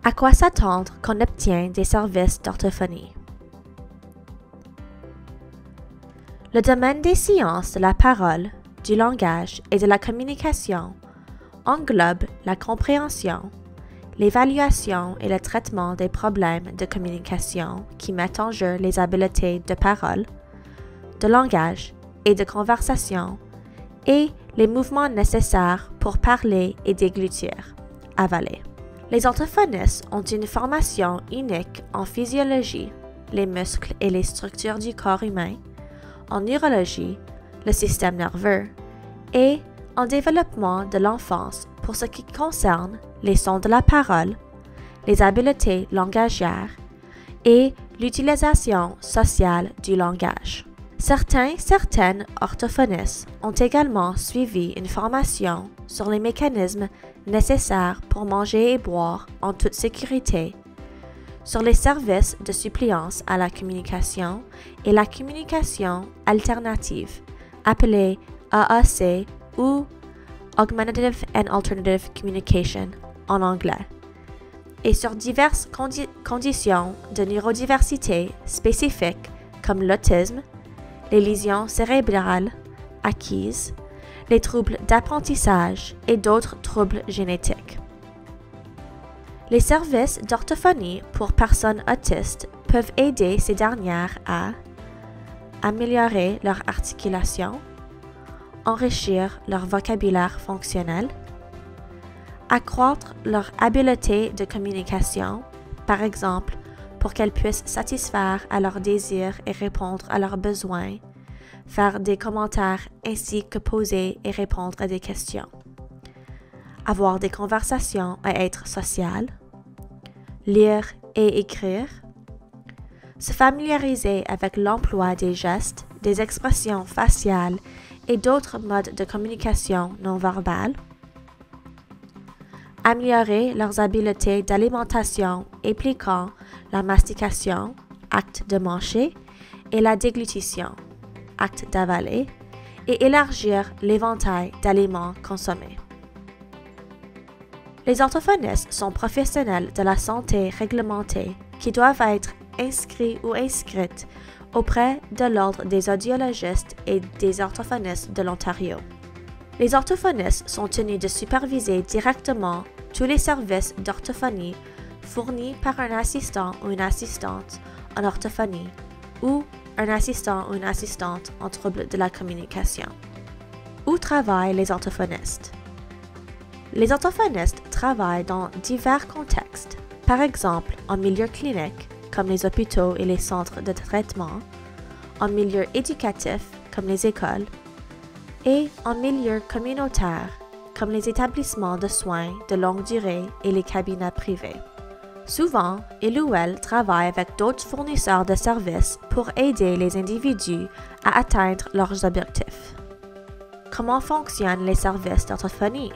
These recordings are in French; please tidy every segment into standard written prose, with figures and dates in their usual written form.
À quoi s'attendre quand on obtient des services d'orthophonie? Le domaine des sciences de la parole, du langage et de la communication englobe la compréhension, l'évaluation et le traitement des problèmes de communication qui mettent en jeu les habiletés de parole, de langage et de conversation et les mouvements nécessaires pour parler et déglutir, avaler. Les orthophonistes ont une formation unique en physiologie, les muscles et les structures du corps humain, en neurologie, le système nerveux, et en développement de l'enfance pour ce qui concerne les sons de la parole, les habiletés langagières et l'utilisation sociale du langage. Certaines orthophonistes ont également suivi une formation sur les mécanismes nécessaires pour manger et boire en toute sécurité, sur les services de suppléance à la communication et la communication alternative, appelée AAC ou Augmentative and Alternative Communication en anglais, et sur diverses conditions de neurodiversité spécifiques comme l'autisme, les lésions cérébrales acquises, les troubles d'apprentissage et d'autres troubles génétiques. Les services d'orthophonie pour personnes autistes peuvent aider ces dernières à améliorer leur articulation, enrichir leur vocabulaire fonctionnel, accroître leur habileté de communication, par exemple pour qu'elles puissent satisfaire à leurs désirs et répondre à leurs besoins, faire des commentaires ainsi que poser et répondre à des questions, avoir des conversations et être sociales, lire et écrire, se familiariser avec l'emploi des gestes, des expressions faciales et d'autres modes de communication non verbales, améliorer leurs habiletés d'alimentation impliquant la mastication, acte de mâcher, et la déglutition, acte d'avaler, et élargir l'éventail d'aliments consommés. Les orthophonistes sont professionnels de la santé réglementés qui doivent être inscrits ou inscrites auprès de l'Ordre des audiologistes et des orthophonistes de l'Ontario. Les orthophonistes sont tenus de superviser directement tous les services d'orthophonie fournis par un assistant ou une assistante en orthophonie ou un assistant ou une assistante en troubles de la communication. Où travaillent les orthophonistes? Les orthophonistes travaillent dans divers contextes, par exemple en milieu clinique, comme les hôpitaux et les centres de traitement, en milieu éducatif, comme les écoles, et en milieu communautaire, comme les établissements de soins de longue durée et les cabinets privés. Souvent, il ou elle travaille avec d'autres fournisseurs de services pour aider les individus à atteindre leurs objectifs. Comment fonctionnent les services d'orthophonie?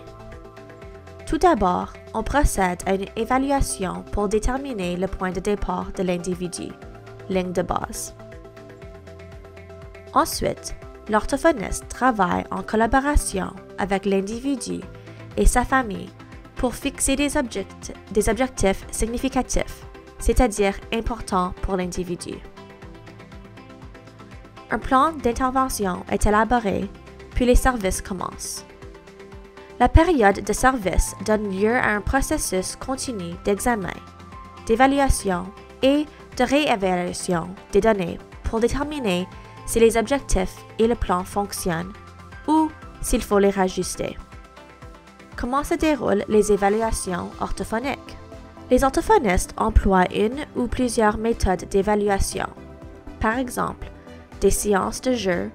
Tout d'abord, on procède à une évaluation pour déterminer le point de départ de l'individu, ligne de base. Ensuite, l'orthophoniste travaille en collaboration avec l'individu et sa famille pour fixer des objectifs significatifs, c'est-à-dire importants pour l'individu. Un plan d'intervention est élaboré, puis les services commencent. La période de service donne lieu à un processus continu d'examen, d'évaluation et de réévaluation des données pour déterminer si les objectifs et le plan fonctionnent ou s'il faut les rajuster. Comment se déroulent les évaluations orthophoniques? Les orthophonistes emploient une ou plusieurs méthodes d'évaluation, par exemple des séances de jeu,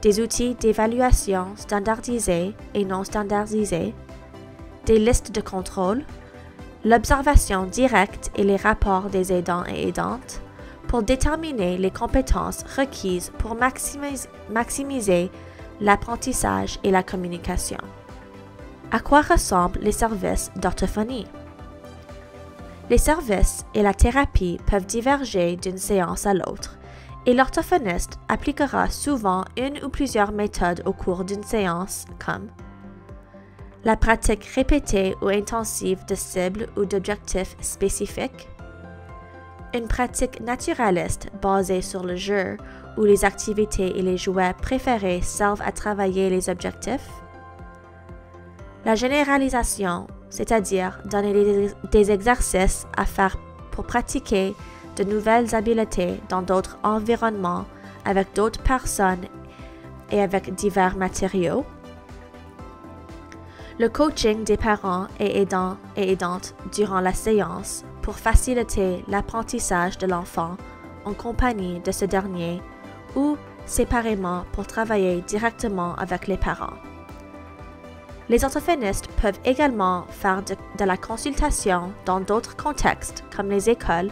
des outils d'évaluation standardisés et non standardisés, des listes de contrôle, l'observation directe et les rapports des aidants et aidantes pour déterminer les compétences requises pour maximiser l'apprentissage et la communication. À quoi ressemblent les services d'orthophonie? Les services et la thérapie peuvent diverger d'une séance à l'autre, et l'orthophoniste appliquera souvent une ou plusieurs méthodes au cours d'une séance comme la pratique répétée ou intensive de cibles ou d'objectifs spécifiques, une pratique naturaliste basée sur le jeu où les activités et les jouets préférés servent à travailler les objectifs, la généralisation, c'est-à-dire donner des exercices à faire pour pratiquer de nouvelles habiletés dans d'autres environnements avec d'autres personnes et avec divers matériaux, le coaching des parents et aidants et aidantes durant la séance pour faciliter l'apprentissage de l'enfant en compagnie de ce dernier ou séparément pour travailler directement avec les parents. Les orthophonistes peuvent également faire de la consultation dans d'autres contextes comme les écoles,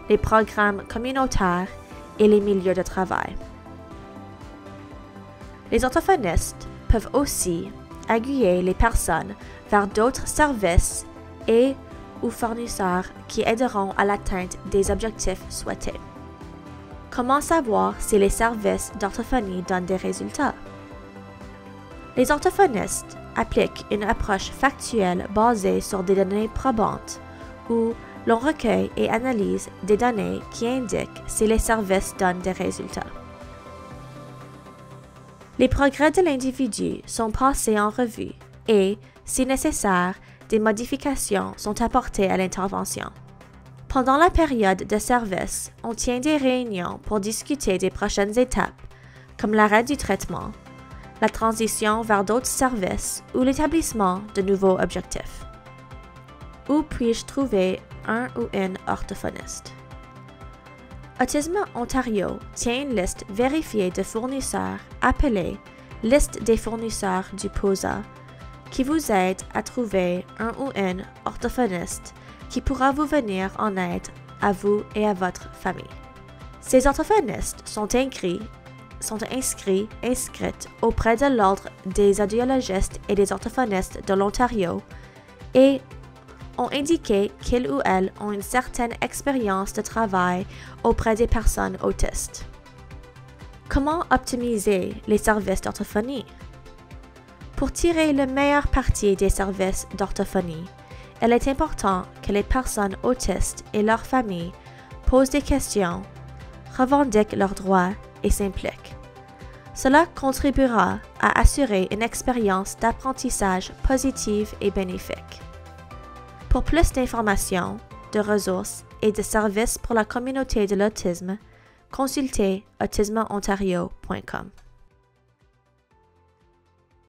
les programmes communautaires et les milieux de travail. Les orthophonistes peuvent aussi aiguiller les personnes vers d'autres services et ou fournisseurs qui aideront à l'atteinte des objectifs souhaités. Comment savoir si les services d'orthophonie donnent des résultats? Les orthophonistes appliquent une approche factuelle basée sur des données probantes où l'on recueille et analyse des données qui indiquent si les services donnent des résultats. Les progrès de l'individu sont passés en revue et, si nécessaire, des modifications sont apportées à l'intervention. Pendant la période de service, on tient des réunions pour discuter des prochaines étapes, comme l'arrêt du traitement, la transition vers d'autres services ou l'établissement de nouveaux objectifs. Où puis-je trouver un ou une orthophoniste? Autisme Ontario tient une liste vérifiée de fournisseurs appelée « Liste des fournisseurs du POSA » qui vous aide à trouver un ou une orthophoniste qui pourra vous venir en aide à vous et à votre famille. Ces orthophonistes sont inscrites auprès de l'Ordre des audiologistes et des orthophonistes de l'Ontario et ont indiqué qu'ils ou elles ont une certaine expérience de travail auprès des personnes autistes. Comment optimiser les services d'orthophonie? Pour tirer le meilleur parti des services d'orthophonie, il est important que les personnes autistes et leurs familles posent des questions, revendiquent leurs droits et s'impliquent. Cela contribuera à assurer une expérience d'apprentissage positive et bénéfique. Pour plus d'informations, de ressources et de services pour la communauté de l'autisme, consultez autismeontario.com.